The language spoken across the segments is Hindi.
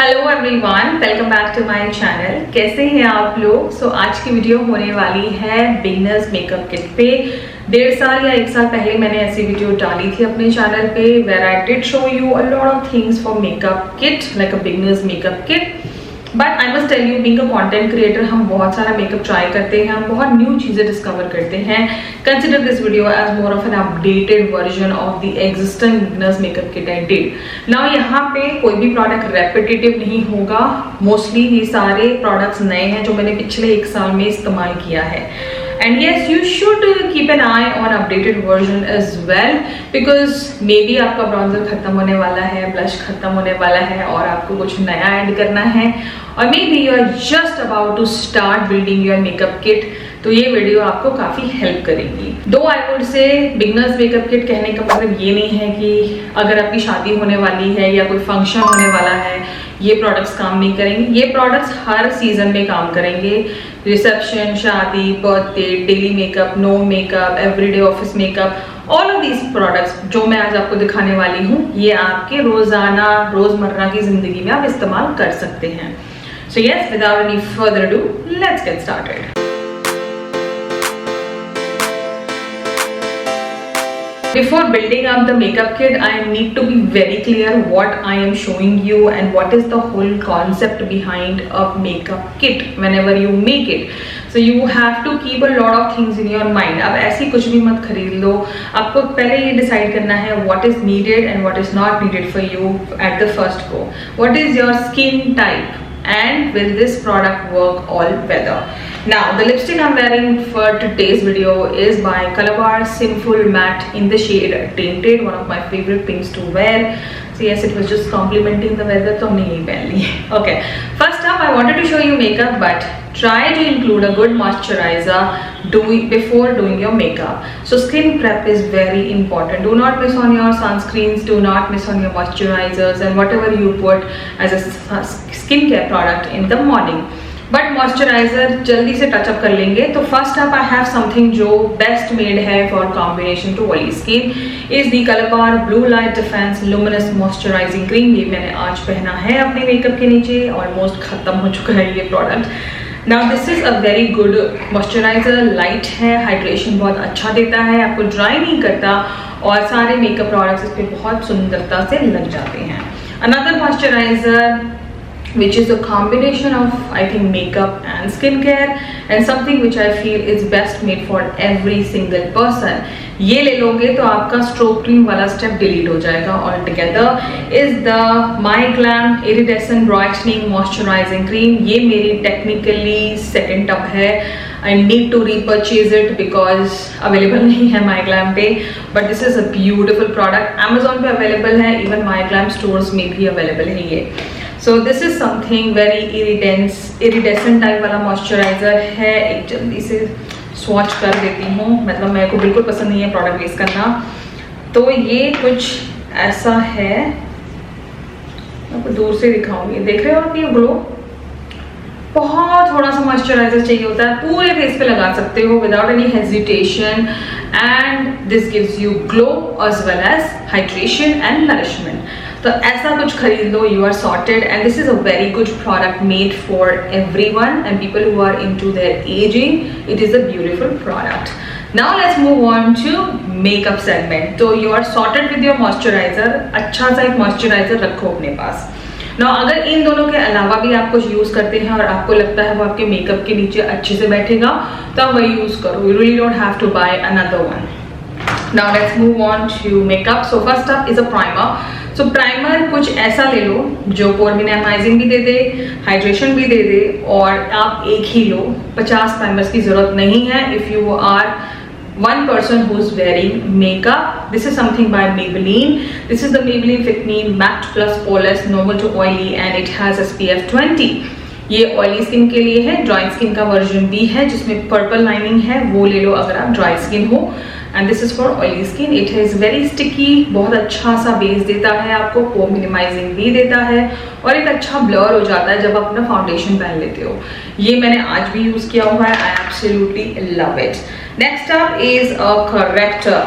Hello everyone, welcome back to my channel. कैसे हैं आप लोग? आज की वीडियो होने वाली है बिगिनर्स मेकअप किट पे। 1.5 साल या 1 साल पहले मैंने ऐसी वीडियो डाली थी अपने चैनल पे where I did show you a lot of things for makeup kit like a beginners makeup kit. But I must tell you, being a content creator, हम बहुत सारा मेकअप ट्राई करते हैं, हम बहुत न्यू चीजें डिस्कवर करते हैं। Consider this video as more of an updated version of the existing beginners makeup kit I did. Now यहाँ पे कोई भी प्रोडक्ट रेपिटेटिव नहीं होगा। मोस्टली ये सारे प्रोडक्ट्स नए हैं जो मैंने पिछले 1 साल में इस्तेमाल किया है। And yes, you should keep an eye on updated version as well because maybe आपका ब्राउजर खत्म होने वाला है, ब्लश खत्म होने वाला है और आपको कुछ नया ऐड करना है, और maybe you are just about to start building your makeup kit। तो ये वीडियो आपको काफी हेल्प करेगी। दो I would say beginners makeup kit कहने का मतलब ये नहीं है कि अगर आपकी शादी होने वाली है या कोई फंक्शन होने वाला है ये प्रोडक्ट्स काम नहीं करेंगे। ये प्रोडक्ट्स हर सीजन में काम करेंगे। रिसेप्शन, शादी, birthday, daily makeup, no makeup, everyday office makeup, all of these products जो मैं आज आपको दिखाने वाली हूँ ये आपके रोजाना रोजमर्रा की जिंदगी में आप इस्तेमाल कर सकते हैं। So yes, without any further do, let's get started. Before building up the makeup kit, I need to be very clear what I am showing you and what is the whole concept behind a makeup kit whenever you make it. So you have to keep a lot of things in your mind. अब ऐसी कुछ भी मत खरीद लो। आपको पहले ये डिसाइड करना है what is needed and what is not needed for you at the first go. What is your skin type? And will this product work all weather? Now the lipstick I'm wearing for today's video is by Calabar Sinful Matte in the shade Tainted, one of my favorite things to wear. So yes, it was just complimenting the weather, तो हमने यही पहन ली। Okay, first up I wanted to show you makeup, but try to include a good moisturizer before doing your makeup. So skin prep is very important. Do not miss on your sunscreens, do not miss on your moisturizers and whatever you put as a skincare product in the morning. But moisturiser जल्दी से टचअप कर लेंगे। तो first up I have something जो बेस्ट मेड है for combination to oily skin is the Colorbar blue light defence luminous moisturising cream. ये मैंने आज पहना है अपने मेकअप के नीचे, ऑलमोस्ट खत्म हो चुका है ये product. Now this is a very good moisturiser, light है, हाइड्रेशन बहुत अच्छा देता है, आपको ड्राई नहीं करता और सारे मेकअप प्रोडक्ट्स इस पर बहुत सुंदरता से लग जाते हैं। Another moisturiser which is a combination of I think makeup and skincare and something which I feel is best made for every single person। ये ले लोगे तो आपका स्ट्रोक क्रीम वाला स्टेप डिलीट हो जाएगा all together. Is the my glam iridescent brightening moisturising cream. ये मेरी टेक्निकली सेकेंड टब है। I need to repurchase it because available नहीं है माई ग्लैम पे, but this is a beautiful product. Amazon पे अवेलेबल है, इवन माई ग्लैम स्टोर्स में भी अवेलेबल है ये। So this is something very iridescent type वाला मॉइस्चराइजर है। एक जल्दी से स्वॉच कर देती हूँ, मतलब मेरे को बिल्कुल पसंद नहीं है प्रोडक्ट वेस्ट करना। तो ये कुछ ऐसा है, आपको दूर से दिखाऊंगी, देख रहे हो आप ये ग्लो। बहुत थोड़ा सा मॉइस्चराइजर चाहिए होता है, पूरे फेस पे लगा सकते हो without any hesitation and this gives you glow as well as hydration and nourishment. तो ऐसा कुछ खरीद लो, you are sorted and this is a very good product made for everyone and people who are into their ageing. It is a beautiful product. Now let's move on to makeup segment. तो you are sorted with your moisturiser. अच्छा सा एक मॉइस्चराइजर रखो अपने पास। नाउ अगर इन दोनों के अलावा भी आप कुछ यूज करते हैं और आपको लगता है वो आपके मेकअप के नीचे अच्छे से बैठेगा तो आप वही यूज करो। You really don't have to buy another one. Now let's move on to makeup. So first up is a primer. So primer कुछ ऐसा ले लो जो पोर मिनिमाइजिंग भी दे दे, हाइड्रेशन भी दे दे, और आप एक ही लो। 50 प्राइमर्स की जरूरत नहीं है if you are one person who's wearing makeup. This is something by Maybelline. This is the Maybelline Fit Me Matte Plus Polish Normal to Oily and it has SPF 20. ये ऑयली स्किन के लिए है। ड्राई स्किन का वर्जन भी है जिसमें पर्पल लाइनिंग है, वो ले लो अगर आप ड्राई स्किन हो। And this is for oily skin. It is very sticky, बहुत अच्छा सा बेस देता है आपको, पोर मिनिमाइजिंग भी देता है और एक अच्छा ब्लर हो जाता है जब आप अपना फाउंडेशन पहन लेते हो। ये मैंने आज भी यूज किया हुआ है। I absolutely love it. Next up is a corrector.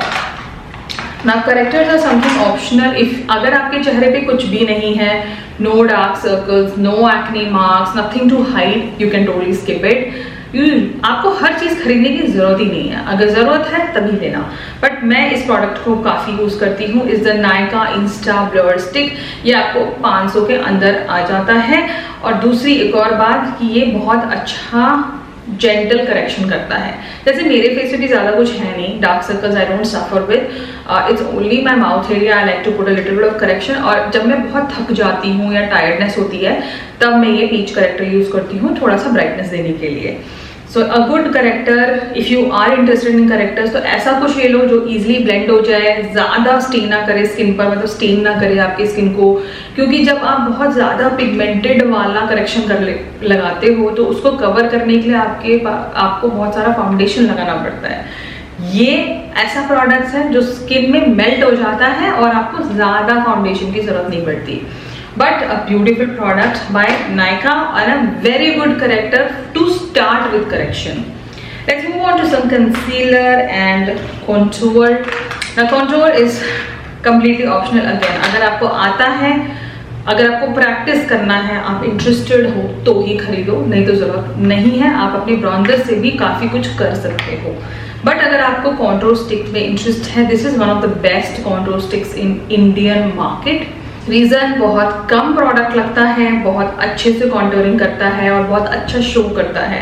Now correctors are something optional. If अगर आपके चेहरे पे कुछ भी नहीं है, no dark circles, no acne marks, nothing to hide, you can totally skip it. आपको हर चीज़ खरीदने की ज़रूरत ही नहीं है, अगर ज़रूरत है तभी लेना। बट मैं इस प्रोडक्ट को काफ़ी यूज़ करती हूँ। इस the Nykaa Insta blur stick, ये आपको 500 के अंदर आ जाता है। और दूसरी एक और बात कि ये बहुत अच्छा जेंटल करेक्शन करता है। जैसे मेरे फेस पे भी ज़्यादा कुछ है नहीं, dark circles I don't suffer with, it's only my mouth area, I like to put a little bit of correction. और जब मैं बहुत थक जाती हूँ या टायर्डनेस होती है तब मैं ये पीच करेक्टर यूज़ करती हूँ थोड़ा सा ब्राइटनेस देने के लिए। So a good corrector, if you are interested in correctors तो ऐसा कुछ ले लो जो इजीली ब्लेंड हो जाए, ज़्यादा स्टेन ना करे स्किन पर, मतलब स्टेन ना करे आपकी स्किन को। क्योंकि जब आप बहुत ज़्यादा पिगमेंटेड वाला करेक्शन लगाते हो तो उसको कवर करने के लिए आपको बहुत सारा फाउंडेशन लगाना पड़ता है। ये ऐसा प्रोडक्ट्स है जो स्किन में मेल्ट हो जाता है और आपको ज़्यादा फाउंडेशन की ज़रूरत नहीं पड़ती। But a beautiful product by Nykaa and a very good corrector to start with correction. Let's move on to some concealer and contour. Now contour is completely optional again. अगर आपको आता है, अगर आपको प्रैक्टिस करना है, आप इंटरेस्टेड हो तो ही खरीदो, नहीं तो ज़रूरत नहीं है। आप अपने ब्रॉन्जर से भी काफ़ी कुछ कर सकते हो। बट अगर आपको कॉन्टोर स्टिक में इंटरेस्ट है, this is one of the best contour sticks in Indian market. Reason, बहुत कम प्रोडक्ट लगता है, बहुत अच्छे से कॉन्टोरिंग करता है और बहुत अच्छा शो करता है।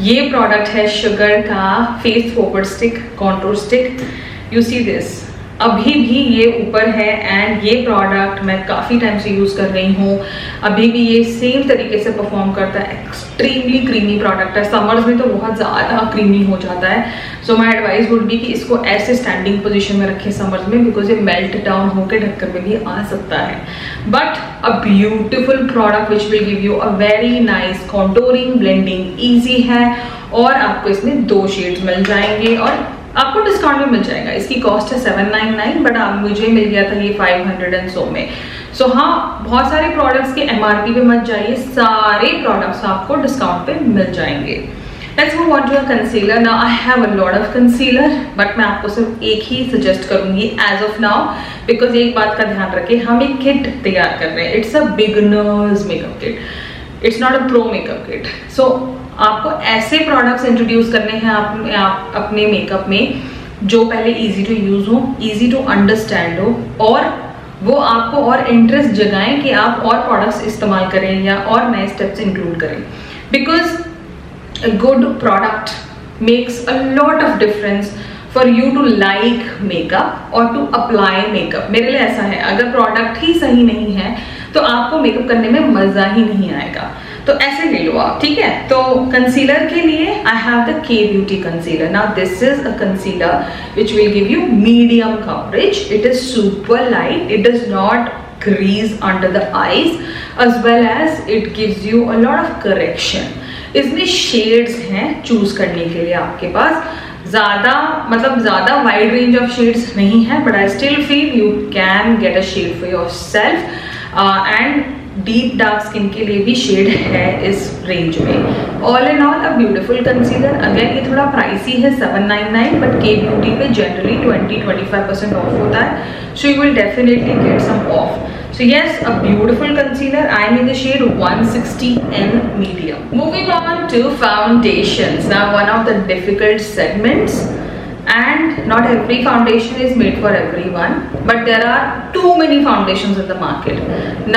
ये प्रोडक्ट है शुगर का face forward stick contour stick. You see this, अभी भी ये ऊपर है एंड ये प्रोडक्ट मैं काफ़ी टाइम से यूज़ कर रही हूँ। अभी भी ये सेम तरीके से परफॉर्म करता है। एक्सट्रीमली क्रीमी प्रोडक्ट है, समर्स में तो बहुत ज़्यादा क्रीमी हो जाता है। सो माई एडवाइस वुड बी कि इसको ऐसे स्टैंडिंग पोजीशन में रखें समर्स में, बिकॉज ये मेल्ट डाउन होकर ढक्कन में भी आ सकता है। But a beautiful product which will give you a very nice contouring, blending easy है और आपको इसमें 2 शेड्स मिल जाएंगे और आपको डिस्काउंट में मिल जाएगा। इसकी कॉस्ट है 799 बट मुझे मिल गया था ये 500 एंड सो में। सो हाँ, बहुत सारे प्रोडक्ट्स के MRP पे मत जाइए, सारे प्रोडक्ट्स आपको डिस्काउंट पे मिल जाएंगे। Let's move on to a concealer. Now I have a lot of concealer but मैं आपको सिर्फ एक ही सजेस्ट करूंगी एज ऑफ नाउ, बिकॉज एक बात का ध्यान रखें, हम एक किट तैयार कर रहे हैं। It's a beginners makeup kit, it's not a pro makeup kit. So आपको ऐसे प्रोडक्ट्स इंट्रोड्यूस करने हैं अपने मेकअप में जो पहले इजी टू यूज हो, इजी टू अंडरस्टैंड हो और वो आपको और इंटरेस्ट जगाएं कि आप और प्रोडक्ट्स इस्तेमाल करें या और नए स्टेप्स इंक्लूड करें। Because a good product makes a lot of difference for you to like makeup or to apply makeup। मेरे लिए ऐसा है, अगर प्रोडक्ट ही सही नहीं है तो आपको मेकअप करने में मजा ही नहीं आएगा। तो ऐसे ले लो आप, ठीक है। तो कंसीलर के लिए I have the K Beauty concealer. Now this is a concealer which will give you medium coverage. It is super light, it does not crease under the eyes as well as it gives you a lot of correction। इसमें शेड्स हैं चूज करने के लिए आपके पास, ज़्यादा वाइड रेंज ऑफ शेड्स नहीं है but I still feel you can get a shade for yourself and deep dark skin के लिए भी शेड है इस रेंज में। All in all a beautiful concealer. Again ये थोड़ा प्राइसी है 799 बट K Beauty पे जनरली 20-25% ऑफ होता है, so you will definitely get some off. So yes, a beautiful concealer. I am in the shade 160N medium. Moving on to foundations. Now one of the difficult segments, and not every foundation is made for everyone, but there are too many foundations in the market.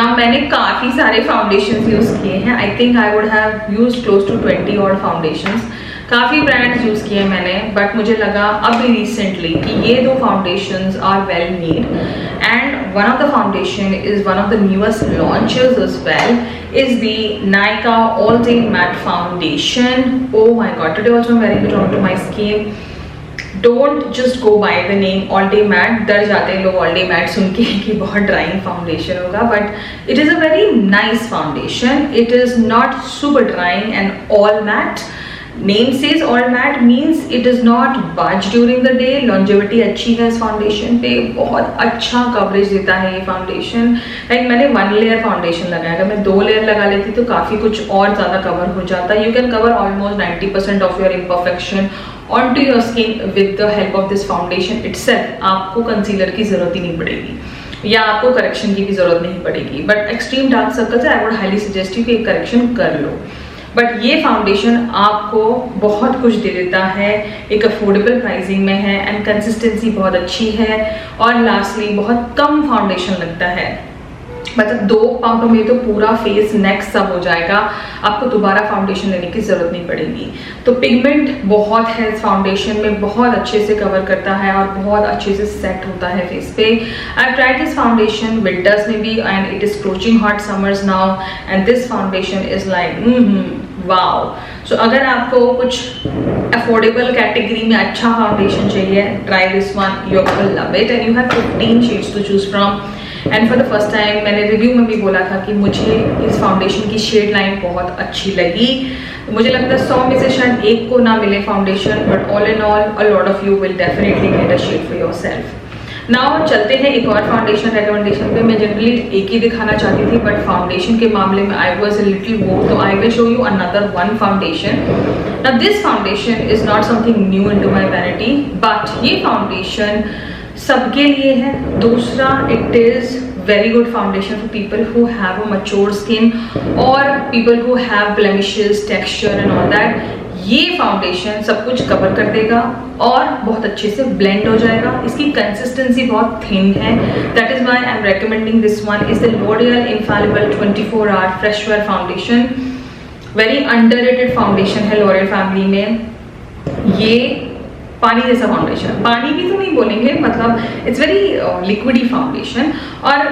Now मैंने काफ़ी सारे foundations use किए हैं। I think I would have used close to 20 odd foundations. काफ़ी ब्रांड्स यूज़ किए मैंने बट मुझे लगा अभी रिसेंटली कि ये 2 foundations are well made and one of the foundation is one of the newest launches as well is the Nykaa All Day Matte Foundation. Oh my god, today also I'm wearing it onto my skin. Don't just go by the name All Day Matte. डर जाते हैं लोग All Day Matte सुन के कि बहुत ड्राइंग फाउंडेशन होगा, but it is a very nice foundation. It is not super drying and all matte. Name says all matte means it does not budge during the day. Longevity अच्छी है इस फाउंडेशन पे, बहुत अच्छा कवरेज देता है ये फाउंडेशन। लाइक मैंने 1 लेयर फाउंडेशन लगाया, अगर मैं 2 लेयर लगा लेती तो काफ़ी कुछ और ज़्यादा कवर हो जाता। You can cover almost 90% of your imperfection on to your skin with the help of this foundation itself. आपको कंसीलर की ज़रूरत ही नहीं पड़ेगी। या आपको करेक्शन की भी जरूरत नहीं पड़ेगी। But extreme dark circles I would highly suggest you कि एक करेक्शन कर लो। बट ये फाउंडेशन आपको बहुत कुछ दे देता है, एक अफोर्डेबल प्राइसिंग में है एंड कंसिस्टेंसी बहुत अच्छी है, और लास्टली बहुत कम फाउंडेशन लगता है। मतलब 2 पंप में तो पूरा फेस नेक सब हो जाएगा, आपको दोबारा फाउंडेशन लेने की जरूरत नहीं पड़ेगी। तो पिगमेंट बहुत है इस फाउंडेशन में, बहुत अच्छे से कवर करता है और बहुत अच्छे से सेट होता है फेस पे। I tried this foundation winters में भी and it is approaching hot summers now and this foundation is like wow. So अगर आपको कुछ अफोर्डेबल कैटेगरी में अच्छा फाउंडेशन चाहिए, try this one, you will love it and you have 15 shades to choose from. And for the first time मैंने रिव्यू में भी बोला था कि मुझे इस फाउंडेशन की शेड लाइन बहुत अच्छी लगी। मुझे लगता है 100 में से शायद 1 को ना मिले foundation, but all in all a lot of you will definitely get a shade for yourself. Now चलते हैं एक और फाउंडेशन रिकमेंडेशन पे। मैं जनरली एक ही दिखाना चाहती थी, बट फाउंडेशन के मामले में I was a little bored, तो I will show you another one foundation. Now this foundation is not something new into my vanity, but ये फाउंडेशन सबके लिए है। दूसरा, it is very good foundation for people who have a mature skin or people who have blemishes, texture and all that. ये फाउंडेशन सब कुछ कवर कर देगा और बहुत अच्छे से ब्लेंड हो जाएगा। इसकी कंसिस्टेंसी बहुत थिन है, that is why I am recommending this one. Is the L'Oreal Infallible 24 Hour Fresh Wear foundation. Very underrated foundation है L'Oreal फैमिली में। ये पानी जैसा फाउंडेशन, पानी भी तो नहीं बोलेंगे, मतलब इट्स वेरी लिक्विडी फाउंडेशन, और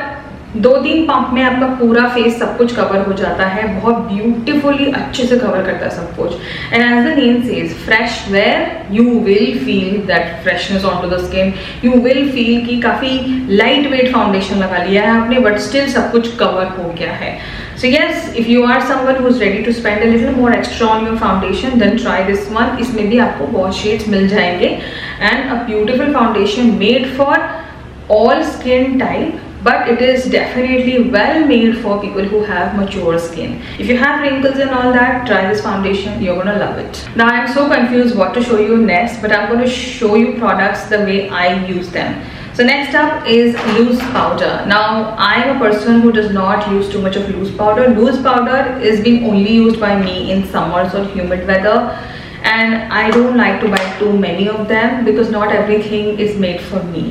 2-3 पंप में आपका पूरा फेस सब कुछ कवर हो जाता है, बहुत ब्यूटीफुली अच्छे से कवर करता है सब कुछ। And as the name says fresh wear, you will feel that freshness on to the skin. You will feel कि काफी लाइट वेट फाउंडेशन लगा लिया है आपने, बट स्टिल सब कुछ कवर हो गया है। So yes, if you are someone who is ready to spend a little more extra on your foundation, then try this one. इसमें भी आपको बहुत shades मिल जाएंगे and a beautiful foundation made for all skin type, but it is definitely well made for people who have mature skin. If you have wrinkles and all that, try this foundation, you're gonna love it. Now I am so confused what to show you next, but I'm going to show you products the way I use them. So next up is loose powder. Now I am a person who does not use too much of loose powder. Loose powder is being only used by me in summers or humid weather, and I don't like to buy too many of them because not everything is made for me.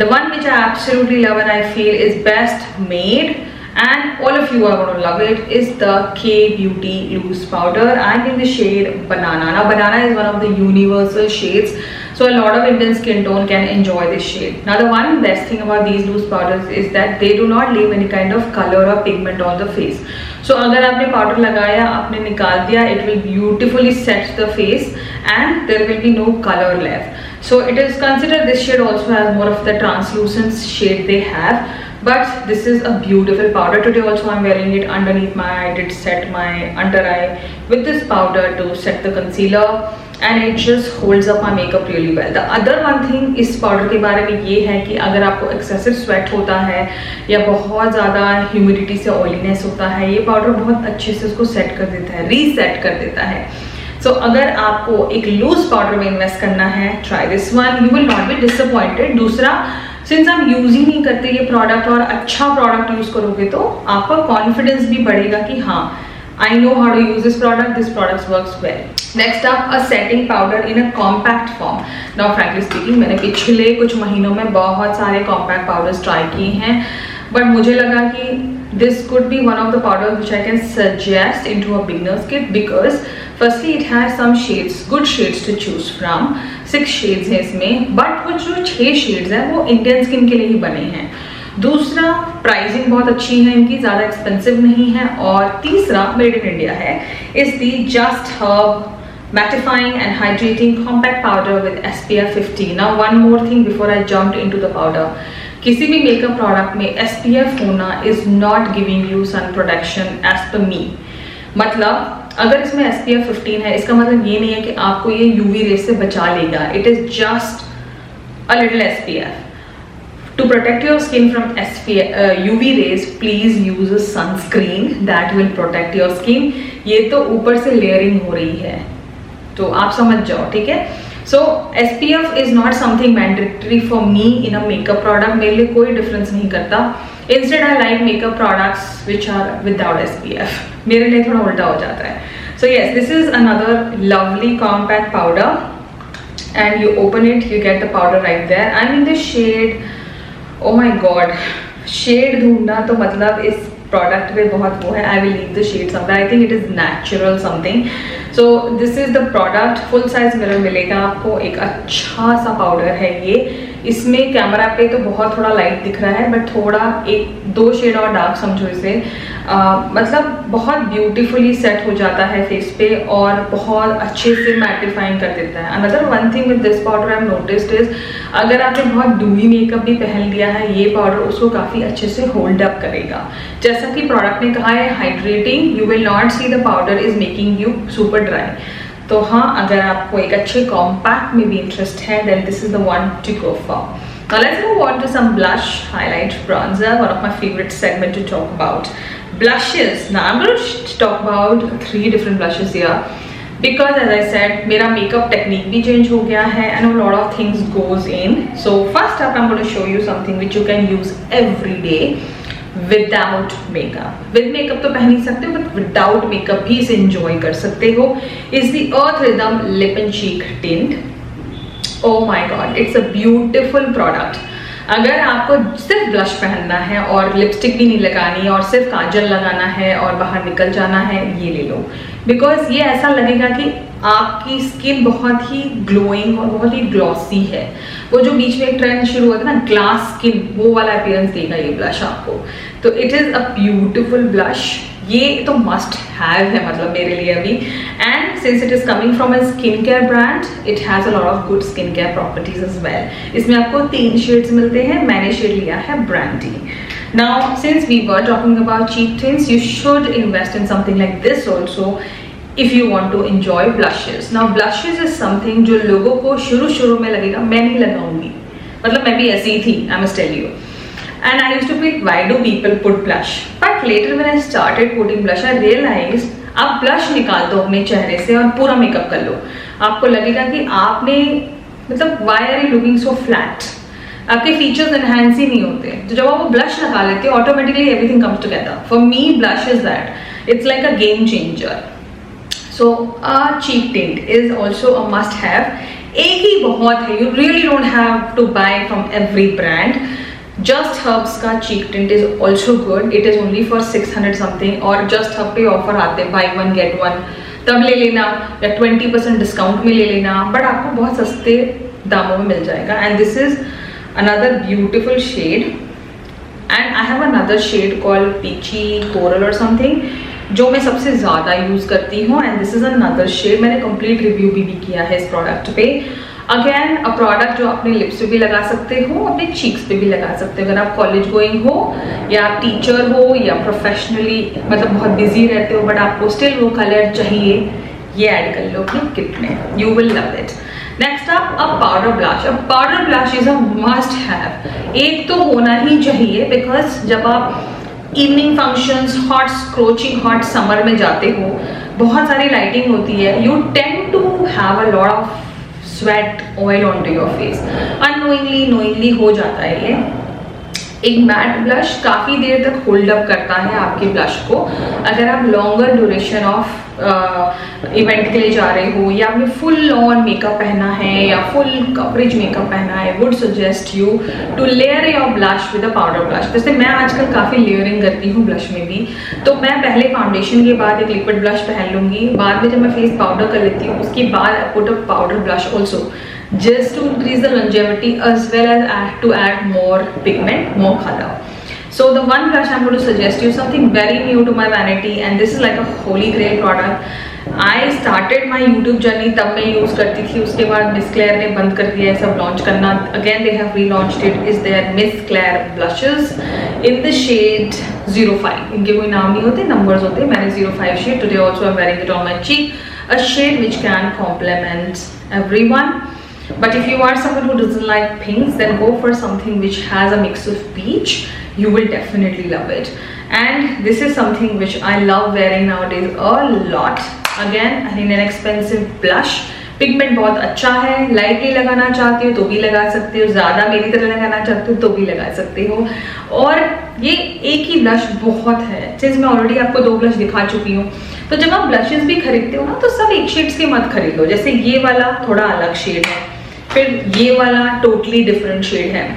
The one which I absolutely love and I feel is best made, and all of you are going to love it, is the K Beauty loose powder. I'm in the shade Banana. Now Banana is one of the universal shades, so a lot of Indian skin tone can enjoy this shade. Now the one best thing about these loose powders is that they do not leave any kind of color or pigment on the face. So अगर आपने पाउडर लगाया, आपने निकाल दिया, it will beautifully set the face and there will be no color left. So it is considered, this shade also has more of the translucent shade they have, but this is a beautiful powder. Today also I'm wearing it underneath my eye. I did set my under eye with this powder to set the concealer, and it just holds up my makeup really well. The other one thing इस पाउडर के बारे में ये है कि अगर आपको एक्सेसिव स्वेट होता है या बहुत ज़्यादा ह्यूमिडिटी से ऑयलीनेस होता है, ये पाउडर बहुत अच्छे से उसको सेट कर देता है, रीसेट कर देता है। सो अगर आपको एक लूज पाउडर में इन्वेस्ट करना है, try this one, you will not be disappointed. दूसरा, सिंस हम यूज ही नहीं करते ये प्रोडक्ट और अच्छा प्रोडक्ट यूज करोगे तो आपका कॉन्फिडेंस भी बढ़ेगा कि हाँ, I know how to use this product works well. Next up, a setting powder in a compact form. Now frankly speaking, मैंने पिछले कुछ महीनों में बहुत सारे compact powders try किए हैं, but मुझे लगा कि this could be one of the powders which I can suggest into a beginner's kit, because firstly it has some shades, good shades to choose from. 6 shades हैं इसमें, but वो जो 6 shades हैं वो Indian skin के लिए ही बने हैं। दूसरा, प्राइसिंग बहुत अच्छी है इनकी, ज़्यादा एक्सपेंसिव नहीं है, और तीसरा मेड इन इंडिया है। Is the just herb mattifying and hydrating compact powder with SPF 50। Now one more thing before I jumped into the powder, किसी भी मेकअप प्रोडक्ट में SPF होना is not giving you sun protection as per me. मतलब अगर इसमें SPF 15 है, इसका मतलब ये नहीं है कि आपको ये UV रेस से बचा लेगा। It is just a little SPF. To protect your skin from UV rays, please use a sunscreen that will protect your skin. ये तो ऊपर से लेयरिंग हो रही है, तो आप समझ जाओ, ठीक है। So SPF is not something mandatory for me in a makeup product, मेरे लिए कोई डिफरेंस नहीं करता. Instead I like makeup products which are without SPF, मेरे लिए थोड़ा उल्टा हो जाता है. So yes, this is another lovely compact powder and you open it, you get the powder right there. I'm in the shade, oh my god, shade ढूंढना तो मतलब इस product में बहुत वो है. I will leave the shade somewhere. I think it is natural something. So this is the product. Full size mirror मिलेगा आपको. एक अच्छा सा powder है ये. इसमें कैमरा पे तो बहुत थोड़ा लाइट दिख रहा है, बट थोड़ा 1-2 शेड और डार्क समझो इसे. मतलब बहुत ब्यूटीफुली सेट हो जाता है फेस पे और बहुत अच्छे से मैटिफाइंग कर देता है. Another one thing with this powder I have noticed is, अगर आपने बहुत डूई मेकअप भी पहन लिया है, ये पाउडर उसको काफ़ी अच्छे से होल्ड अप करेगा. जैसा कि प्रोडक्ट ने कहा है, hydrating, you will not see the powder is making you super dry. तो हाँ, अगर आपको एक अच्छे कॉम्पैक्ट में भी इंटरेस्ट है, then this is the one to go for. Now let's move on to some blush, highlight, bronzer, one of my favorite segment to talk about. Blushes. Now I'm going to talk about 3 different blushes here because as I said, मेरा makeup technique भी change हो गया है and a lot of things goes in. So first up I'm going to show you something which you can use every day without makeup. With makeup तो पहन ही सकते हो, बट विदाउट मेकअप भी इसे एंजॉय कर सकते हो. Is the Earth Rhythm lip and cheek tint. Oh my God, it's a beautiful product. अगर आपको सिर्फ ब्लश पहनना है और लिपस्टिक भी नहीं लगानी और सिर्फ काजल लगाना है और बाहर निकल जाना है, ये ले लो. बिकॉज ये ऐसा लगेगा कि आपकी स्किन बहुत ही ग्लोइंग और बहुत ही ग्लॉसी है. वो जो बीच में एक ट्रेंड शुरू हुआ था ना, ग्लास स्किन, वो वाला अपीयरेंस देगा ये ब्लश आपको. तो it is a beautiful blush. ये तो मस्ट हैव है मतलब मेरे लिए अभी. And since it is coming from a skin care brand, it has a lot of good skin care properties as well. इसमें आपको 3 शेड्स मिलते हैं. मैंने शेड लिया है brandy. Now since we were talking about cheek tints, you should invest in something like this also if you want to enjoy blushes. Now blushes is something जो लोगों को शुरू में लगेगा मैं नहीं लगाऊंगी, मतलब मैं भी ऐसी ही थी, I must tell you. And I used to think, why do people put blush? But later when I started putting blush, I realized आप ब्लश निकाल दो अपने चेहरे से और पूरा मेकअप कर लो. आपको लगेगा कि आपने मतलब why are you looking so flat? आपके फीचर्स एनहांस ही नहीं होते. तो जब आप वो ब्लश लगा लेते हो, automatically everything comes together. For me blush is that, it's like a game changer. So a cheek tint is also a must have. एक ही बहुत है, you really don't have to buy from every brand. Just herbs का cheek tint is also good. It is only for 600 something. और जस्ट हर्ब पे ऑफर आते हैं, बाई 1 गेट 1, तब ले लेना या 20% डिस्काउंट में ले लेना, बट आपको बहुत सस्ते दामों में मिल जाएगा. And this is another beautiful shade and I have another shade called peachy coral or something जो मैं सबसे ज़्यादा यूज़ करती हूँ. And this is another shade. मैंने कंप्लीट रिव्यू भी किया है इस प्रोडक्ट पे. अगेन अ प्रोडक्ट जो अपने लिप्स पे भी लगा सकते हो, अपने चीक्स पे भी लगा सकते हो. अगर आप कॉलेज गोइंग हो या आप टीचर हो या प्रोफेशनली मतलब बहुत बिजी रहते हो बट आपको स्टिल वो कलर चाहिए, ये ऐड कर लो अपनी किट में. You will love it. Next up a powder blush. A powder blush is a must have. एक तो होना ही चाहिए बिकॉज जब आप evening functions, hot scorching hot summer में जाते हो, बहुत सारी लाइटिंग होती है, you tend to have a lot of sweat oil on to your face. Unknowingly knowingly हो जाता है ये. एक मैट ब्लश काफ़ी देर तक होल्ड अप करता है आपके ब्लश को. अगर आप लॉन्गर ड्यूरेशन ऑफ इवेंट के लिए जा रहे हो या आपने फुल ऑन मेकअप पहना है या फुल कवरेज मेकअप पहना है, would suggest you to layer your blush with a powder blush. जैसे मैं आजकल काफ़ी लेयरिंग करती हूँ ब्लश में भी. तो मैं पहले फाउंडेशन के बाद एक लिक्विड ब्लश पहन लूँगी. बाद में जब मैं फेस पाउडर कर लेती हूँ उसके बाद I put a powder blush also, just to increase the longevity as well as to add more pigment, more color. So the one blush I'm going to suggest you something very new to my vanity and this is like a holy grail product. I started my YouTube journey तब मैं यूज़ करती थी. उसके बाद मिस क्लेयर ने बंद कर दिया है सब लॉन्च करना. Again they have relaunched it. Is there Miss Claire blushes in the shade 05. इनके कोई नाम नहीं होते, numbers होते. मैंने 05 shade. Today also I'm wearing it on my cheek. A shade which can complement everyone. But if you are someone who doesn't like pinks, then go for something which has a mix of peach. You will definitely love it. And this is something which I love wearing nowadays a lot. Again, an inexpensive blush pigment बहुत अच्छा है, लाइटली लगाना चाहते हो तो भी लगा सकते हो, ज्यादा मेरी तरह लगाना चाहते हो तो भी लगा सकते हो। और ये एक ही ब्लश बहुत है, सिंस मैं ऑलरेडी आपको 2 ब्लश दिखा चुकी हूँ। तो जब आप ब्लशेस भी खरीदते हो ना तो सब एक शेड्स के मत खरीदो। जैसे ये वाला थोड़ा अलग शेड है, फिर ये वाला टोटली डिफरेंट शेड है।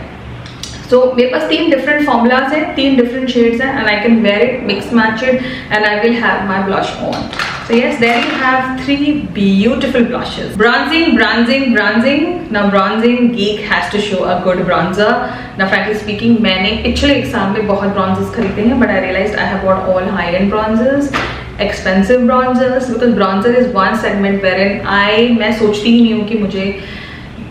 So मेरे पास 3 डिफरेंट फॉर्मूलाज हैं, 3 डिफरेंट शेड्स हैं, and I can wear it, mix match it, and I will have my blush on. So yes, there you have 3 beautiful blushes. Bronzing, bronzing, bronzing. Now bronzing geek has to show a good bronzer. Now frankly speaking, मैंने पिछले एक साल में बहुत bronzers खरीदे हैं, but I realized I have bought all high-end bronzers, expensive bronzers, because bronzer is one segment wherein मैं सोचती ही नहीं हूँ कि मुझे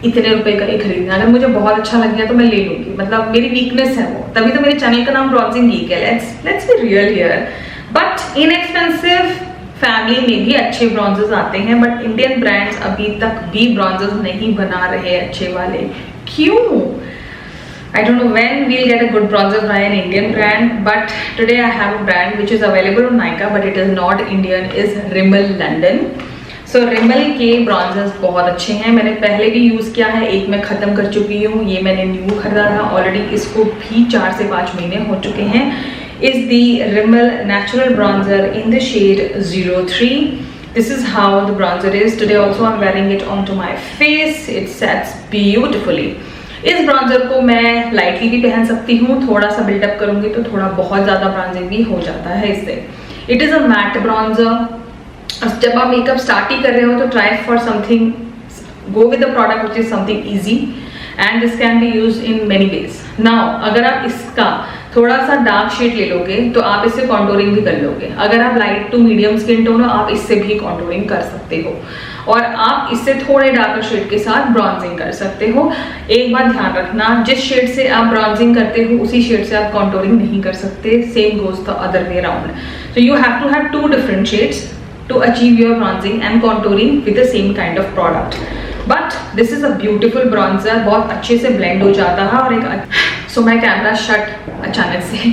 इतने रुपए का ही खरीदना। अगर मुझे बहुत अच्छा लग गया तो मैं ले लूंगी, मतलब मेरी वीकनेस है वो, तभी तो मेरे चैनल का नाम ब्रॉन्जिंग गीक है। Let's be real here. But inexpensive family में भी अच्छे ब्रॉन्जर्स आते हैं, बट इंडियन ब्रांड्स अभी तक भी ब्रॉन्जर्स नहीं बना रहे अच्छे वाले। क्यों? I don't know when we'll get a good bronzer by an Indian brand, but today I have a brand which is available on Nykaa, but it is not Indian, is Rimmel London. So Rimmel के ब्रॉन्जर्स बहुत अच्छे हैं, मैंने पहले भी यूज़ किया है, एक मैं ख़त्म कर चुकी हूँ, ये मैंने न्यू खरीदा था ऑलरेडी, इसको भी 4 से 5 महीने हो चुके हैं। Is the Rimmel Natural Bronzer in the shade 03. This is how the bronzer is. Today also I'm wearing it onto my face. It sets beautifully. इस ब्रॉन्जर को मैं लाइटली भी पहन सकती हूँ, थोड़ा सा बिल्डअप करूँगी तो थोड़ा बहुत ज़्यादा ब्रॉन्जिंग भी हो जाता है इससे। It is a matte bronzer. जब आप मेकअप स्टार्ट ही कर रहे हो तो try for something, go with the product which is something easy, and this can be use in many ways. Now अगर आप इसका थोड़ा सा डार्क शेड ले लोगे तो आप इससे कॉन्टोरिंग भी कर लोगे। अगर आप light to medium skin tone हो, आप इससे भी कॉन्टोरिंग कर सकते हो, और आप इससे थोड़े डार्कर शेड के साथ ब्रॉन्जिंग कर सकते हो। एक बात ध्यान रखना, जिस शेड से आप ब्रॉन्जिंग करते हो उसी शेड से आप कॉन्टोरिंग नहीं कर सकते, same goes the other way around. So you have to have 2 different shades to achieve your bronzing and contouring with the same kind of product. But this is a beautiful bronzer, बहुत अच्छे से blend हो जाता है। और एक so my camera shut अचानक से।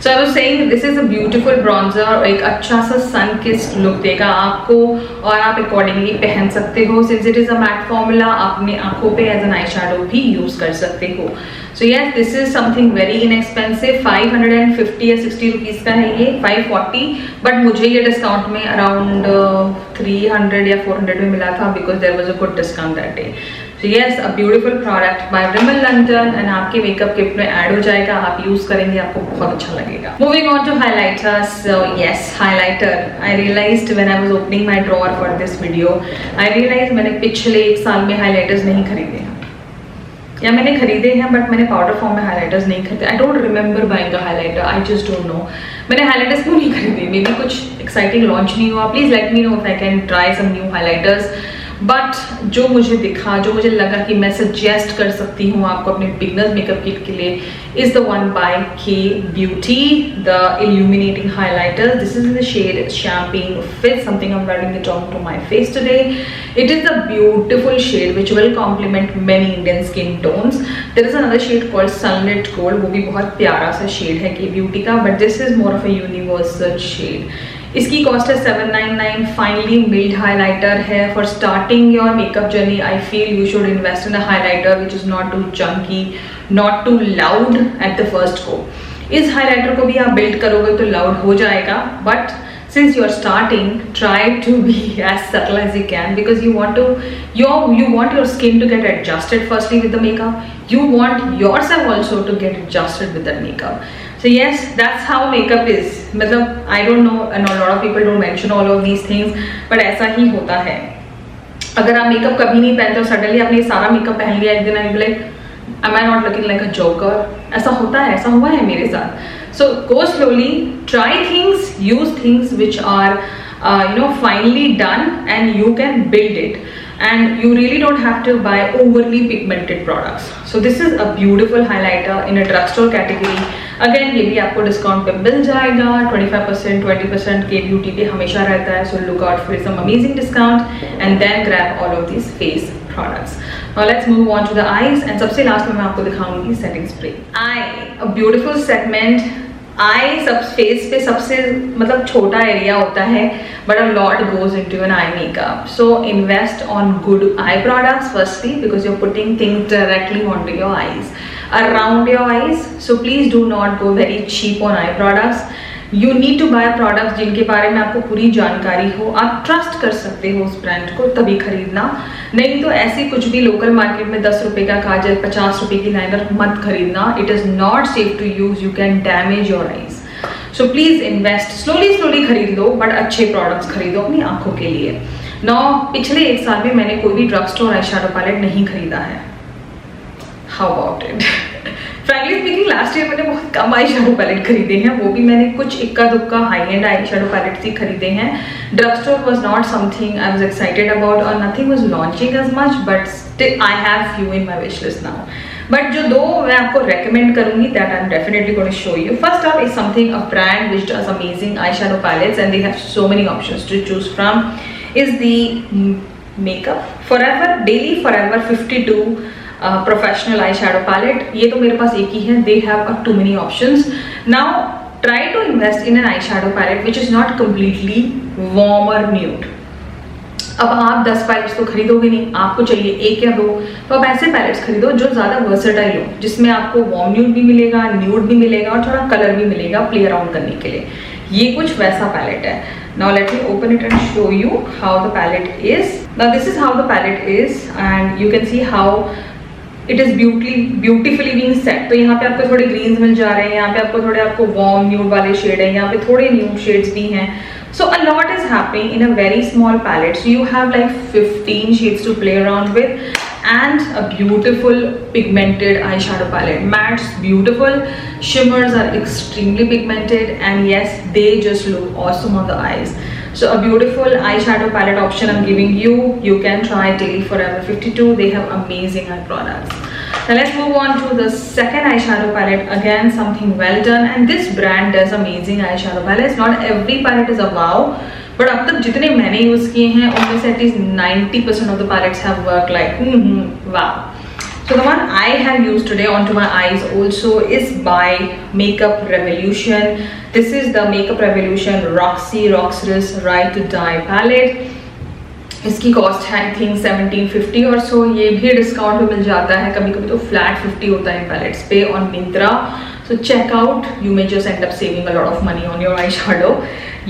So I was saying this is a beautiful bronzer, और एक अच्छा सा sun kissed look देगा आपको, और आप accordingly पहन सकते हो। Since it is a matte formula, आप अपने आंखों पे as an eye shadow भी use कर सकते हो। So yes, this is something very inexpensive, 550 या 60 रुपीज़ का है ये, 540, बट मुझे ये डिस्काउंट में अराउंड 300 या 400 में मिला था, because there was a good discount that day. So yes, a beautiful product by Rimmel London, and आपके मेकअप किट में ऐड हो जाएगा, आप यूज करेंगे, आपको बहुत अच्छा लगेगा। Moving on to highlighters. So yes, highlighter. I realized when I was opening my drawer for this video, I realized मैंने पिछले 1 साल में highlighters नहीं खरीदे हैं, या मैंने खरीदे हैं बट मैंने पाउडर फॉर्म में हाइलाइटर्स नहीं खरीदे। I don't remember buying a highlighter, I just don't know मैंने हाइलाइटर्स क्यों नहीं खरीदे। मे बी कुछ एक्साइटिंग लॉन्च नहीं हुआ। Please let me know if I can try some new highlighters. But जो मुझे दिखा, जो मुझे लगा कि मैं सजेस्ट कर सकती हूँ आपको अपने बिगनर्स मेकअप किट के लिए, is the one by Kay beauty, the illuminating highlighter. This is in the shade champagne fizz, something I am wearing it on to my face today. It is a beautiful shade which will complement many Indian skin tones. There is another shade called sunlit gold, वो भी बहुत प्यारा सा शेड है के ब्यूटी का, but this is more of a universal shade. इसकी कॉस्ट है 799। फाइनली मिल्ड हाइलाइटर है। For starting your makeup journey I feel you should invest in a highlighter which is not too chunky, not too loud at the first go. इस हाइलाइटर को भी आप बिल्ड करोगे तो लाउड हो जाएगा, but since you are starting, try to be as subtle as you can, because you want your skin to get adjusted firstly with the makeup. You want yourself also to get adjusted with that makeup. So yes, that's how makeup is. मतलब I don't know, and a lot of people don't mention all of these things, but ऐसा ही होता है। अगर आप मेकअप कभी नहीं पहनते हो, सडनली आपने सारा मेकअप पहन लिया एक दिन, I like am I not looking like a joker? ऐसा होता है, ऐसा हुआ है मेरे साथ। So go slowly, try things, use things which are finely done, and you can build it, and you really don't have to buy overly pigmented products. So this is a beautiful highlighter in a drugstore category. Again, ये भी आपको डिस्काउंट पे मिल जाएगा, 25%, 20% के ब्यूटी पे हमेशा रहता है। So look out for some amazing discount and then grab all of these face products. Now let's move on to the eyes, and सबसे लास्ट में मैं आपको दिखाऊंगी setting spray. Eye, a beautiful segment. आई सब फेस पे सबसे मतलब छोटा एरिया होता है, but a lot goes into an eye makeup. So invest on good eye products firstly because you are putting things directly on to your eyes, around your eyes. So please do not go very cheap on eye products. You need to buy products जिनके बारे में आपको पूरी जानकारी हो, आप ट्रस्ट कर सकते हो उस ब्रांड को, तभी खरीदना. नहीं तो ऐसे कुछ भी लोकल मार्केट में 10 रुपए का काजल, 50 रुपए की लाइनर मत खरीदना. It is not safe to use, you can damage your eyes. So please invest, slowly अच्छे प्रोडक्ट्स खरीदो अपनी आंखों के लिए. पिछले 1 साल में मैंने कोई भी drugstore eye shadow palette नहीं खरीदा है. How about it? Frankly speaking, last year मैंने बहुत कम आई शैडो पैलेट खरीदे हैं, वो भी मैंने कुछ इक्का दुक्का high end eye shadow palettes ही खरीदे हैं. Drug store was not something I was excited about और nothing was launching as much, but still I have few in my wish list now. But जो 2 मैं आपको recommend करूंगी that I'm definitely going to show you. First up is something, a brand which does amazing eyeshadow palettes and they have so many options to choose from, is the Makeup Forever Daily Forever 52 professional eye shadow palette. ये तो मेरे पास एक ही है. They have too many options. Now try to invest in an eye shadow palette which is not completely warm और न्यूड. अब आप 10 पैलेट्स तो खरीदोगे नहीं, आपको चाहिए 1 या 2, तो आप ऐसे पैलेट्स खरीदो जो ज़्यादा वर्सेटाइल हो, जिसमें आपको वार्म न्यूड भी मिलेगा, न्यूड भी मिलेगा और थोड़ा कलर भी मिलेगा प्ले अराउंड करने के लिए. ये कुछ वैसा पैलेट है. Now let me open it and show you how the palette is. Now this is how the palette is and you can see how it is beautifully being set. तो यहाँ पे आपको थोड़े ग्रीन्स मिल जा रहे हैं, यहाँ पे आपको थोड़े वार्म न्यूड वाले शेड है, यहाँ पे थोड़े न्यूड शेड्स भी हैं. So a lot is happening in a very small palette. So you have like 15 shades to play around with and a beautiful pigmented eyeshadow palette. Mattes beautiful, shimmers are extremely pigmented, and yes, they just look awesome on the eyes. So a beautiful eyeshadow palette option I'm giving you. You can try Daily Forever 52. They have amazing eye products. Now let's move on to the second eyeshadow palette. Again, something well done, and this brand does amazing eyeshadow palettes. Not every palette is a wow, but अब तक जितने मैंने यूज किए हैं उनमें से at least 90% of the palettes have worked like wow. So the one I have used today onto my eyes also is by Makeup Revolution. This is the Makeup Revolution Roxy Roxris Right to Die palette. इसकी कॉस्ट है आई थिंक 1750 और सो. ये भी डिस्काउंट में मिल जाता है, कभी कभी तो फ्लैट 50 होता है पैलेट्स पे on Myntra. So check out, you may just end up saving a lot of money on your eyeshadow.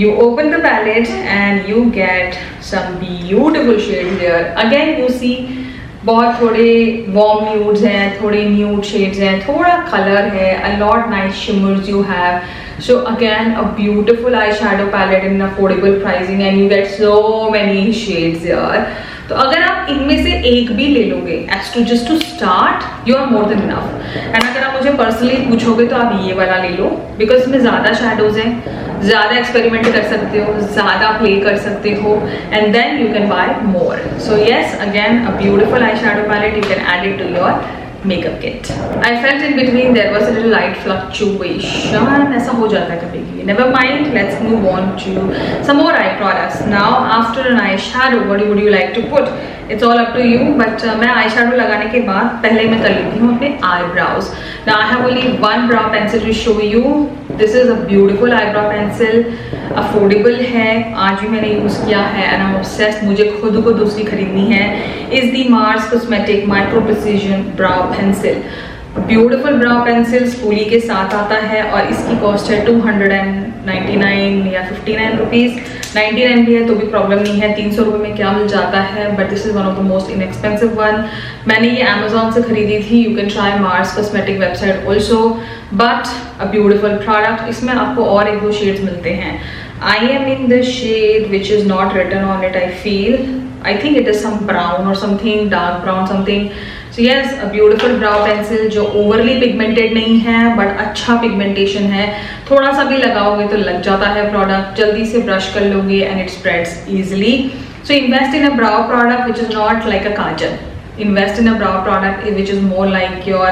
You open the palette and you get some beautiful shades there. Again you see बहुत थोड़े warm nudes हैं, थोड़े nude shades हैं, थोड़ा color है, a lot nice shimmers you have. So again a beautiful eyeshadow palette in affordable pricing and you get so many shades here. तो अगर आप इनमें से एक भी ले लोगे as to just to start, you are more than enough. And अगर आप मुझे पर्सनली पूछोगे तो आप ये वाला ले लो बिकॉज इसमें ज़्यादा शेडोज हैं, ज़्यादा एक्सपेरिमेंट कर सकते हो, ज़्यादा प्ले कर सकते हो, and then you can buy more. So yes, again a beautiful eye shadow palette, you can add it to your makeup kit. I felt in between there was a little light fluctuation. ऐसा हो जाता है कभी कभी. Never mind. Let's move on to some more eye products. Now after an eye shadow, what would you like to put? It's all up to you. But मैं eye shadow लगाने के बाद पहले मैं कर लेती हूँ अपने eyebrows. Now I have only one brow pencil to show you. This is a beautiful eyebrow pencil. Affordable है, आज भी मैंने यूज किया है and I'm obsessed. मुझे खुद को दूसरी खरीदनी है. Is the Mars Cosmetic Micro Precision Brow pencil. Beautiful brow pencil spoolie के साथ आता है और इसकी कॉस्ट है 299 या 59 रुपीज़. 99 भी है तो भी प्रॉब्लम नहीं है, 300 रुपये में क्या मिल जाता है. But this is one of the most inexpensive one. मैंने ये अमेजोन से खरीदी थी. You can try Mars cosmetic website also, but a beautiful product. इसमें आपको और 1-2 शेड्स मिलते हैं. I am in the shade which is not written on it. I think it is some brown or something, dark brown something. So yes, a beautiful brow pencil जो ओवरली पिगमेंटेड नहीं है बट अच्छा पिगमेंटेशन है. थोड़ा सा भी लगाओगे तो लग जाता है प्रोडक्ट, जल्दी से ब्रश कर लोगे and it spreads easily. So invest in a brow product which is not like a Kajal. Invest in a brow product which is more like your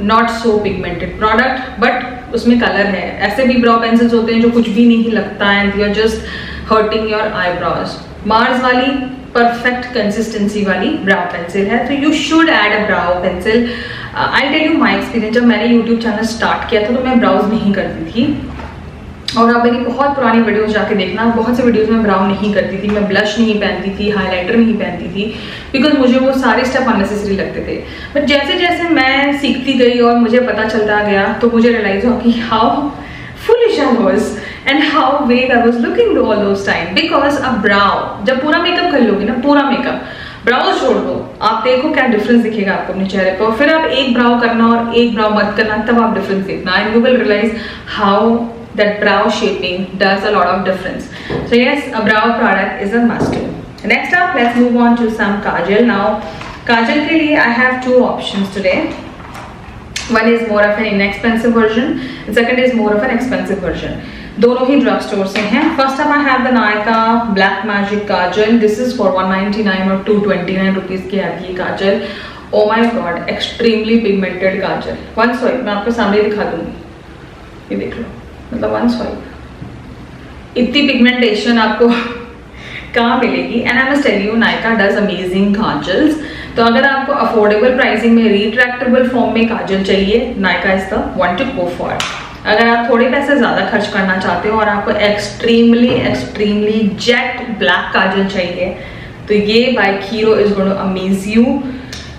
not so pigmented product but उसमें कलर है. ऐसे भी ब्राउ पेंसिल्स होते हैं जो कुछ भी नहीं लगता है and you are just hurting your eyebrows. Mars वाली परफेक्ट कंसिस्टेंसी वाली ब्राउ पेंसिल है. तो you should add a brow pencil. I tell you my experience. जब मैंने यूट्यूब चैनल स्टार्ट किया था तो मैं ब्राउज नहीं करती थी, और आप मेरी बहुत पुरानी वीडियोस जाके देखना, बहुत से वीडियोस में ब्राउन नहीं करती थी, मैं ब्लश नहीं पहनती थी, हाइलाइटर नहीं पहनती थी, बिकॉज मुझे वो सारे स्टेप अननेसेसरी लगते थे. बट जैसे जैसे मैं सीखती गई और मुझे पता चलता गया तो मुझे रियलाइज हुआ कि how foolish I was and how vague I was looking all those time. Because अब ब्राउ जब पूरा मेकअप कर लोगे ना, पूरा मेकअप, ब्राउ छोड़ दो, आप देखो क्या डिफरेंस दिखेगा आपको अपने चेहरे पर. फिर आप एक ब्राउ करना और एक ब्राउ मत करना, तब आप डिफरेंस देखना, and you will realise how that brow shaping does a lot of difference. So yes, a brow product is a must do. Next up, let's move on to some kajal. Now kajal ke liye I have two options today. One is more of an inexpensive version, and second is more of an expensive version. दोनों ही ड्रग स्टोर से हैं. First up I have the Nykaa black magic Kajal. This is for 199 और 229 रुपीज की आती है काजल. ओ माई गॉड, एक्सट्रीमली पिगमेंटेड काजल. वन स्वाइप मैं आपको सामने दिखा दूंगी, ये देख लो, मतलब वन स्वाइप इतनी पिगमेंटेशन आपको कहाँ मिलेगी. And I must tell you, Nykaa does amazing kajals. तो अगर आपको अफोर्डेबल प्राइसिंग में रिट्रैक्टेबल फॉर्म में काजल चाहिए, Nykaa is the one to go for. अगर आप थोड़े पैसे ज़्यादा खर्च करना चाहते हो और आपको एक्सट्रीमली जेट ब्लैक काजल चाहिए, तो ये by Kiro is going to amaze you.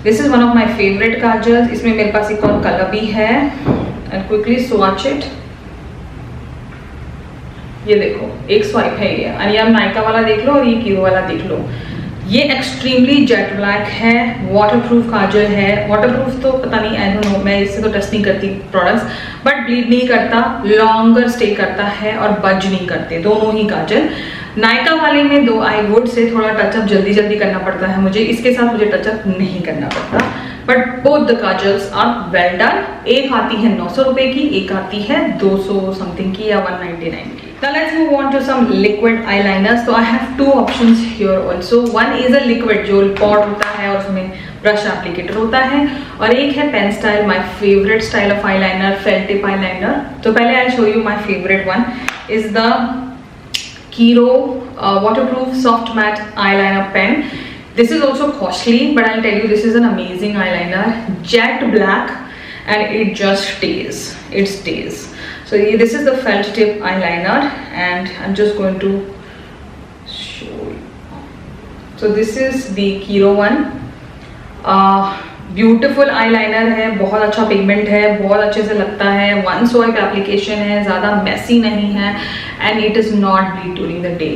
This is one of my favourite kajals. इसमें मेरे पास एक और कलर भी है, एंड क्विकली स्वॉच इट. ये देखो, एक स्वाइप है ये, और ये आप नायका वाला देख लो और ये कीरो वाला देख लो. ये एक्सट्रीमली जेट ब्लैक है, वाटरप्रूफ काजल है. वाटरप्रूफ तो पता नहीं, आई डोंट नो, मैं इससे तो टेस्ट नहीं करती प्रोडक्ट्स, बट ब्लीड नहीं करता, लॉन्गर स्टे करता है और बज नहीं करते दोनों ही काजल. नायका वाले में दो आई वुड से थोड़ा टचअप जल्दी करना पड़ता है मुझे, इसके साथ मुझे टचअप नहीं करना पड़ता. But both the kajals are well done. एक आती है 900 रुपए की, एक आती है 200 समथिंग की या 199 की. Now let's move on to some liquid eyeliners. So I have two options here also. One is a liquid जो पॉड होता है और उसमें ब्रश एप्लीकेटर होता है, और एक है pen style, my favourite style of eyeliner, felt tip eyeliner. तो पहले I show you my favourite one is the Kiro waterproof soft matte eyeliner pen. This is also costly, but I'll tell you, this is an amazing eyeliner, jet black, and it just stays. It stays. So this is the felt tip eyeliner, and I'm just going to show you. So this is the Kiro one. Beautiful eyeliner है, बहुत अच्छा पिगमेंट है, बहुत अच्छे से लगता है, वन स्वाइप एप्लीकेशन है, ज़्यादा मेसी नहीं है, and it is not bleed during the day,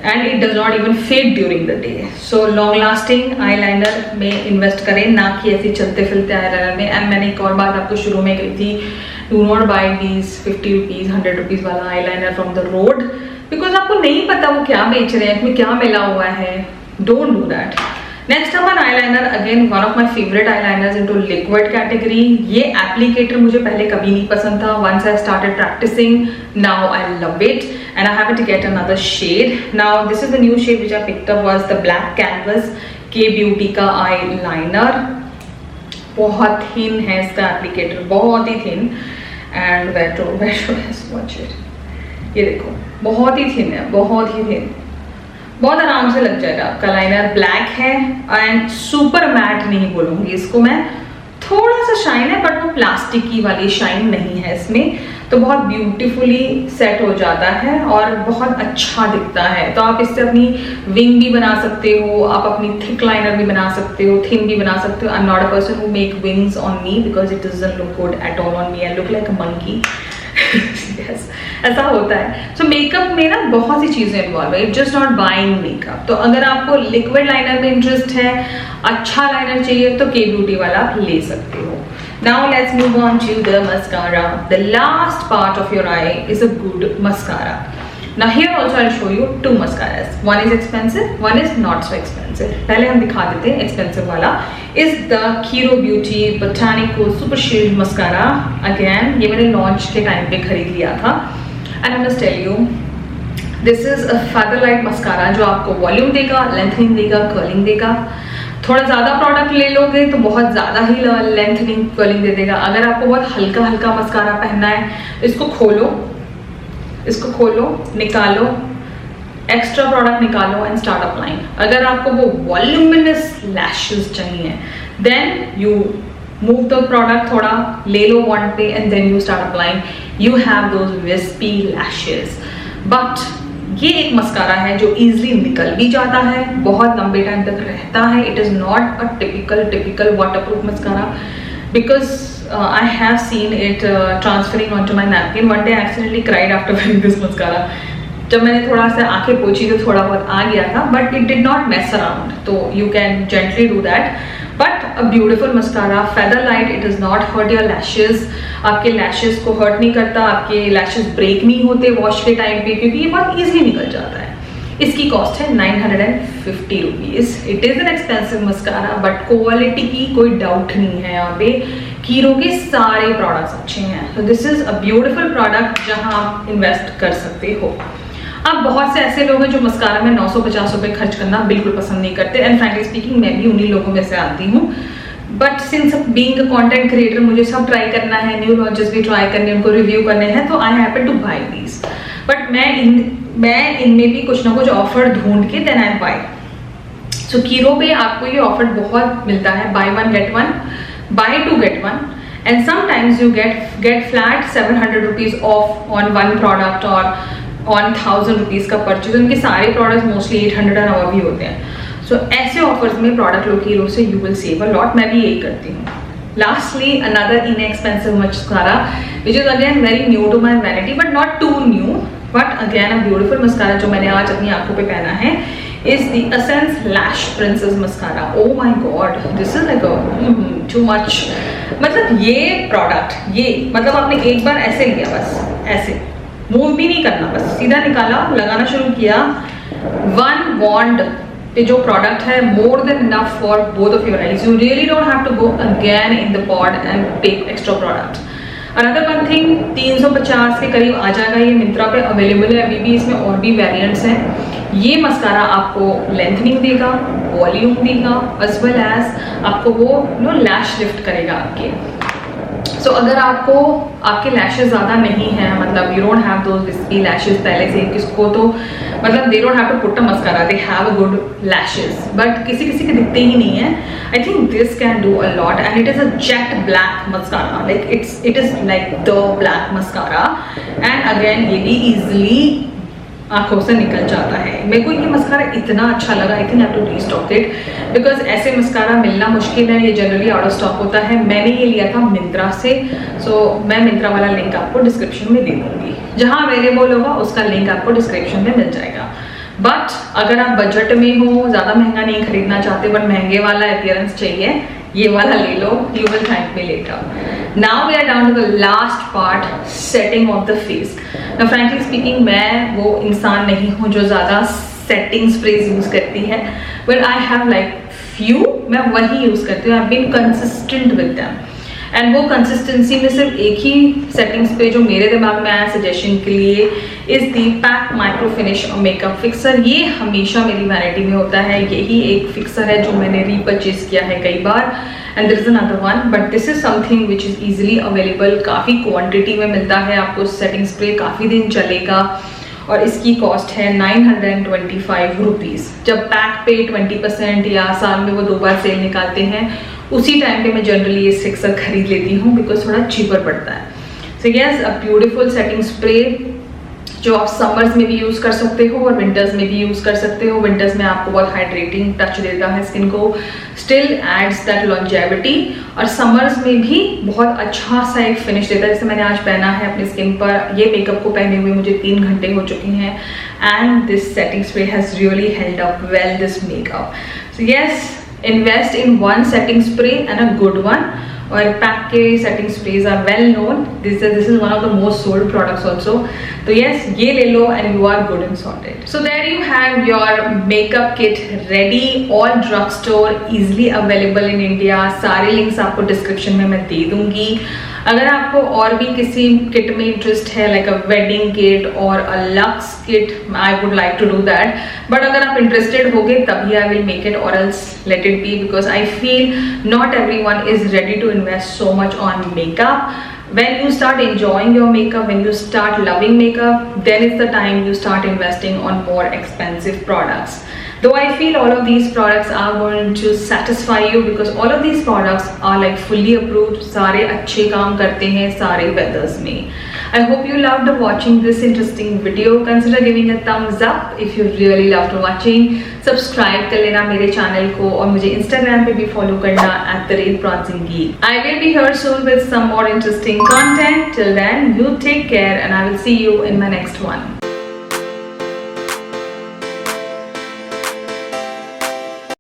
and it does not even fade during the day. So long lasting eyeliner में इन्वेस्ट करें, ना कि ऐसे चलते फिरते आईलाइनर में. एंड मैंने एक और बात आपको शुरू में कही थी, do not buy these 50 rupees 100 rupees वाला eyeliner from the road, because आपको नहीं पता वो क्या बेच रहे हैं, इसमें क्या मिला हुआ है. Don't do that. नेक्स्ट अब eyeliner, again one of my favourite eyeliners into liquid category. ये एप्लीकेटर मुझे पहले कभी नहीं पसंद था. Once I started practising, now I love it, and I have to get another shade. Now this is the new shade which I picked up, was the black canvas Kay beauty का आईलाइनर. बहुत थिन है इसका एप्लीकेटर, बहुत ही thin, and wait should I swatch it. ये देखो, बहुत ही थिन है, बहुत ही थिन, बहुत आराम से लग जाएगा आपका लाइनर. ब्लैक है एंड सुपर मैट नहीं बोलूँगी इसको मैं, थोड़ा सा शाइन है, बट वो प्लास्टिक की वाली शाइन नहीं है इसमें. तो बहुत ब्यूटीफुली सेट हो जाता है और बहुत अच्छा दिखता है. तो आप इससे अपनी विंग भी बना सकते हो, आप अपनी थिक लाइनर भी बना सकते हो, थिन भी बना सकते हो. I am not a person who make wings on me because it doesn't look good at all on me. I look like a monkey. yes, ऐसा होता है. सो मेकअप में ना बहुत सी चीज़ें इन्वॉल्व है, जस्ट नॉट बाइंग मेकअप. तो अगर आपको लिक्विड लाइनर में इंटरेस्ट है, अच्छा लाइनर चाहिए, तो के ब्यूटी वाला आप ले सकते हो. Now let's move on to the mascara. The last part of your eye is a good mascara. Now here also I'll show you two mascaras. One is expensive, one is not so expensive. पहले हम दिखा देते हैं expensive वाला. Is the Kiro Beauty Botanico Super Shield Mascara. Again, ये मैंने launch के टाइम पे खरीद लिया था. And I must tell you, this is a feather light mascara जो आपको वॉल्यूम देगा, लेंथनिंग देगा, कर्लिंग देगा. थोड़ा ज़्यादा प्रोडक्ट ले लोगे तो बहुत ज़्यादा ही लेंथनिंग कर्लिंग दे देगा. अगर आपको बहुत हल्का हल्का मस्कारा पहनना है, इसको खोलो, निकालो, एक्स्ट्रा प्रोडक्ट निकालो एंड स्टार्ट अप्लाइंग. अगर आपको वो वॉल्यूमिनस लैशेस चाहिए, then you move the product, थोड़ा ले लो वॉन्ट पे and then you start applying. You have those wispy lashes. But ये एक मस्कारा है जो इजीली निकल भी जाता है, बहुत लंबे टाइम तक रहता है. It is not a typical waterproof mascara, because I have seen it transferring onto my napkin. One day I accidentally cried after wearing this mascara. जब मैंने थोड़ा सा आंखें पोंछी तो थोड़ा बहुत आ गया था, but it did not mess around. तो you can gently do that. But a beautiful mascara, feather light. It is not hurt your lashes. आपके लैशेज को हर्ट नहीं करता, आपके लैशेज ब्रेक नहीं होते वॉश के टाइम पे, क्योंकि ये बहुत ईजिली निकल जाता है. इसकी कॉस्ट है 950 rupees. It is an expensive mascara, but quality की कोई डाउट नहीं है. यहाँ पे कीरो के सारे प्रोडक्ट्स अच्छे हैं. तो this is a beautiful product जहाँ आप इन्वेस्ट कर सकते हो. अब बहुत से ऐसे लोग हैं जो मस्कारा में 950 रुपये खर्च करना बिल्कुल पसंद नहीं करते, एंड फ्रैंकली स्पीकिंग मैं भी उन्हीं लोगों में से आती हूँ. But since being a content creator मुझे सब ट्राई करना है, न्यू लॉन्चेस भी ट्राई करने, उनको रिव्यू करने हैं, तो I happen to buy these. But मैं इनमें भी कुछ ना कुछ ऑफर ढूंढ के देन आई बाय. सो कीरो पे आपको ये ऑफर बहुत मिलता है, buy 1 get 1, buy 2 get 1, and sometimes you get flat 700 rupees off on one product और ऑन 1000 रुपीज़ का परचेज. उनके सारे प्रोडक्ट्स मोस्टली 800 एंड अबव ही होते हैं. सो ऐसे ऑफर्स में प्रोडक्ट लो कीरो से, you will save a lot. मैं भी यही करती हूँ. Lastly, another inexpensive mascara, which is again very new to my vanity, but not too new, but again a beautiful mascara जो मैंने आज अपनी आंखों पे पहना है, is the Essence Lash Princess Mascara. Oh my God, this is like a too much. मतलब ये प्रोडक्ट, ये मतलब आपने एक बार ऐसे लिया, बस ऐसे मूव भी नहीं करना, बस सीधा निकाला, लगाना शुरू किया. 1 wand ये जो प्रोडक्ट है, more than enough for both of your eyes. You really don't have to go again in the pod and take extra product. Another one thing, 350 के करीब आ जाएगा. ये मिंत्रा पे अवेलेबल है. अभी भी इसमें और भी वेरिएंट्स हैं. ये मस्कारा आपको लेंथनिंग देगा, वॉल्यूम देगा, एज वेल एज आपको वो लैश लिफ्ट करेगा आपके. सो अगर आपको आपके लैशेज ज़्यादा नहीं है, मतलब you don't have those wispy lashes पहले से, किसको तो मतलब they don't have to put a mascara, they have a good lashes, but किसी किसी के दिखते ही नहीं है. I think this can do a lot, and it is a jet black mascara. Like it is like the black mascara, and again ये भी ईजिली आंखों से निकल जाता है. मेरे को ये मस्कारा इतना अच्छा लगा, I think I have to restock it, because ऐसे मस्कारा मिलना मुश्किल है. ये जनरली आउट ऑफ स्टॉक होता है. मैंने ये लिया था मिंत्रा से. सो मैं मिंत्रा वाला लिंक आपको डिस्क्रिप्शन में दे दूंगी. जहाँ अवेलेबल होगा उसका लिंक आपको डिस्क्रिप्शन में मिल जाएगा. बट अगर आप बजट में हो, ज़्यादा महंगा नहीं खरीदना चाहते, बट महंगे वाला अपीयरेंस चाहिए, ये वाला ले लो. You will thank me later. Now we are down to the last part, setting of the face. Now frankly speaking मैं वो इंसान नहीं हूँ जो ज़्यादा सेटिंग स्प्रेज यूज़ करती है, but I have like few, मैं वही यूज़ करती हूँ. I have been consistent with them, and वो कंसिस्टेंसी में सिर्फ एक ही सेटिंग स्प्रे जो मेरे दिमाग में आया सजेशन के लिए is the pack micro finish makeup fixer. ये हमेशा मेरी वैनिटी में होता है. यही एक फिक्सर है जो मैंने रीपरचेज किया है कई बार, and there is another one, but this is something which is easily available. काफ़ी क्वान्टिटी में मिलता है आपको. सेटिंग स्प्रे काफ़ी दिन चलेगा, और इसकी कॉस्ट है 925 रुपीज़. जब पैक पे 20% या साल में वो 2 बार सेल निकालते हैं, उसी टाइम पे मैं जनरली ये फिक्सर खरीद लेती हूँ, बिकॉज थोड़ा चीपर पड़ता है. सो yes, a beautiful setting spray जो आप समर्स में भी यूज़ कर सकते हो और विंटर्स में भी यूज़ कर सकते हो. विंटर्स में आपको बहुत हाइड्रेटिंग टच देता है स्किन को, स्टिल एड्स दैट लॉन्जेविटी, और समर्स में भी बहुत अच्छा सा एक फिनिश देता है. जैसे मैंने आज पहना है अपनी स्किन पर, ये मेकअप को पहने हुए मुझे 3 घंटे हो चुके हैं, and this setting spray has really held up well this makeup. So yes, invest in one setting spray and a good one. और पैक के setting sprays are well known. This is one of the most sold products also. तो यस, ये ले लो and you are good and sorted. So there you have your makeup kit ready, all drug store, easily available in India. सारे लिंक्स आपको डिस्क्रिप्शन में मैं दे दूंगी. अगर आपको और भी किसी किट में इंटरेस्ट है, लाइक अ वेडिंग किट और a luxe kit, I would like to do that. But अगर आप इंटरेस्टेड होगे तभी I will make it, or else let it be, because I feel not everyone is ready to invest so much on makeup. When you start enjoying your makeup, when you start loving makeup, then it's the time you start investing on more expensive products. Though I feel all of these products are going to satisfy you because all of these products are like fully approved. सारे अच्छे काम करते हैं सारे weathers में. I hope you loved watching this interesting video. Consider giving a thumbs up if you really loved watching. Subscribe कर लेना मेरे channel को और मुझे Instagram पे भी follow करना @bronzinggeek. I will be here soon with some more interesting content. Till then, you take care and I will see you in my next one.